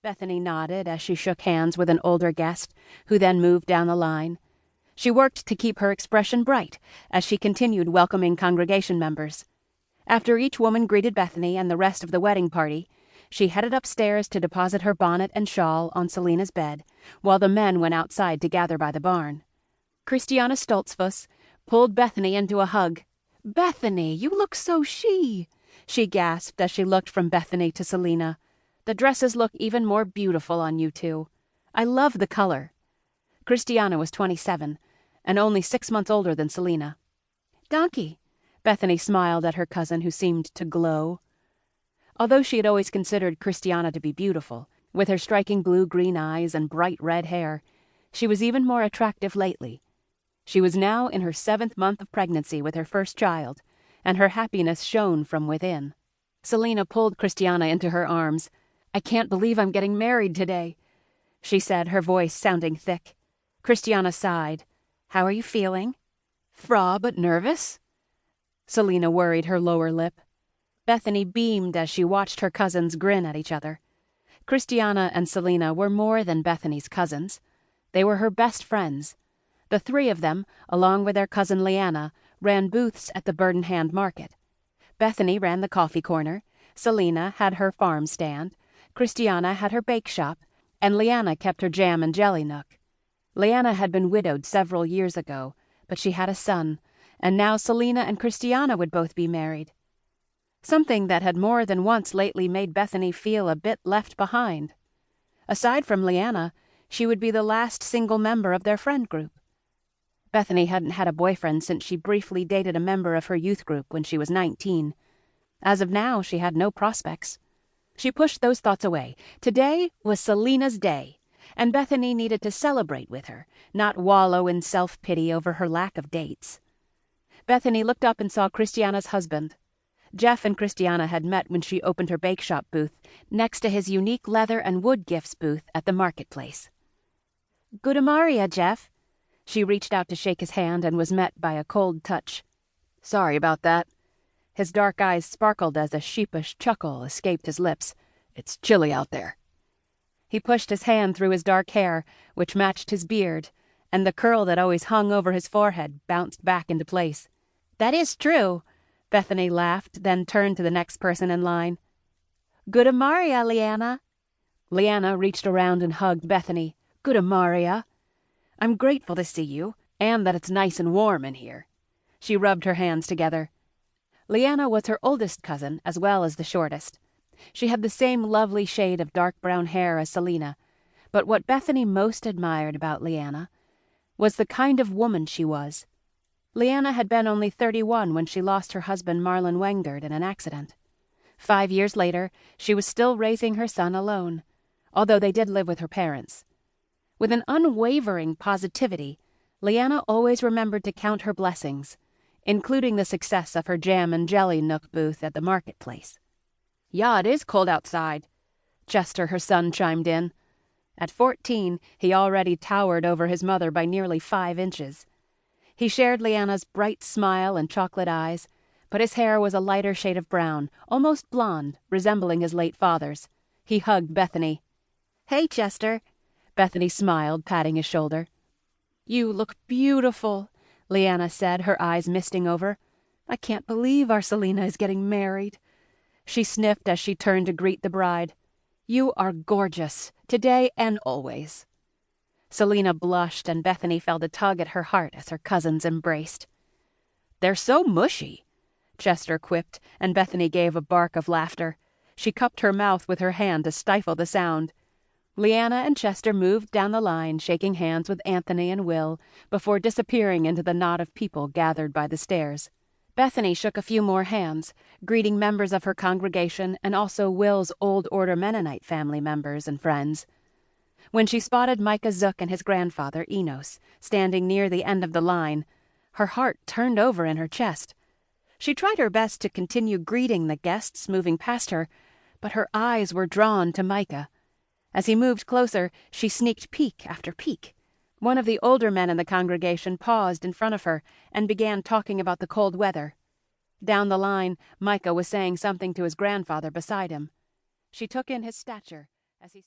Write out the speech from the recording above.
Bethany nodded as she shook hands with an older guest, who then moved down the line. She worked to keep her expression bright as she continued welcoming congregation members. After each woman greeted Bethany and the rest of the wedding party, she headed upstairs to deposit her bonnet and shawl on Selina's bed, while the men went outside to gather by the barn. Christiana Stoltzfus pulled Bethany into a hug. "Bethany, you look so she gasped as she looked from Bethany to Selina. "The dresses look even more beautiful on you two. I love the color." Christiana was 27, and only 6 months older than Selina. "Donkey." Bethany smiled at her cousin, who seemed to glow. Although she had always considered Christiana to be beautiful, with her striking blue-green eyes and bright red hair, she was even more attractive lately. She was now in her 7th month of pregnancy with her first child, and her happiness shone from within. Selina pulled Christiana into her arms. "I can't believe I'm getting married today," she said, her voice sounding thick. Christiana sighed. "How are you feeling?" "Fra, but nervous." Selina worried her lower lip. Bethany beamed as she watched her cousins grin at each other. Christiana and Selina were more than Bethany's cousins. They were her best friends. The three of them, along with their cousin Leanna, ran booths at the Bird in Hand market. Bethany ran the coffee corner, Selina had her farm stand, Christiana had her bake shop, and Leanna kept her jam and jelly nook. Leanna had been widowed several years ago, but she had a son, and now Selina and Christiana would both be married. Something that had more than once lately made Bethany feel a bit left behind. Aside from Leanna, she would be the last single member of their friend group. Bethany hadn't had a boyfriend since she briefly dated a member of her youth group when she was 19. As of now, she had no prospects. She pushed those thoughts away. Today was Selina's day, and Bethany needed to celebrate with her, not wallow in self-pity over her lack of dates. Bethany looked up and saw Christiana's husband. Jeff and Christiana had met when she opened her bake shop booth next to his unique leather and wood gifts booth at the marketplace. "Good Amaria, Jeff." She reached out to shake his hand and was met by a cold touch. "Sorry about that." His dark eyes sparkled as a sheepish chuckle escaped his lips. "It's chilly out there." He pushed his hand through his dark hair, which matched his beard, and the curl that always hung over his forehead bounced back into place. "That is true." Bethany laughed, then turned to the next person in line. "Good Amaria, Leanna." Leanna reached around and hugged Bethany. "Good Amaria. I'm grateful to see you, and that it's nice and warm in here." She rubbed her hands together. Leanna was her oldest cousin, as well as the shortest. She had the same lovely shade of dark brown hair as Selina, but what Bethany most admired about Leanna was the kind of woman she was. Leanna had been only 31 when she lost her husband Marlon Wengard in an accident. 5 years later, she was still raising her son alone, although they did live with her parents. With an unwavering positivity, Leanna always remembered to count her blessings, including the success of her jam and jelly nook booth at the marketplace. "Yeah, it is cold outside," Chester, her son, chimed in. At 14, he already towered over his mother by nearly 5 inches. He shared Leanna's bright smile and chocolate eyes, but his hair was a lighter shade of brown, almost blonde, resembling his late father's. He hugged Bethany. "Hey, Chester." Bethany smiled, patting his shoulder. "You look beautiful," Leanna said, her eyes misting over. "I can't believe our Selina is getting married." She sniffed as she turned to greet the bride. "You are gorgeous, today and always." Selina blushed, and Bethany felt a tug at her heart as her cousins embraced. "They're so mushy," Chester quipped, and Bethany gave a bark of laughter. She cupped her mouth with her hand to stifle the sound. Leanna and Chester moved down the line, shaking hands with Anthony and Will, before disappearing into the knot of people gathered by the stairs. Bethany shook a few more hands, greeting members of her congregation and also Will's Old Order Mennonite family members and friends. When she spotted Micah Zook and his grandfather, Enos, standing near the end of the line, her heart turned over in her chest. She tried her best to continue greeting the guests moving past her, but her eyes were drawn to Micah. As he moved closer, she sneaked peek after peek. One of the older men in the congregation paused in front of her and began talking about the cold weather. Down the line, Micah was saying something to his grandfather beside him. She took in his stature as he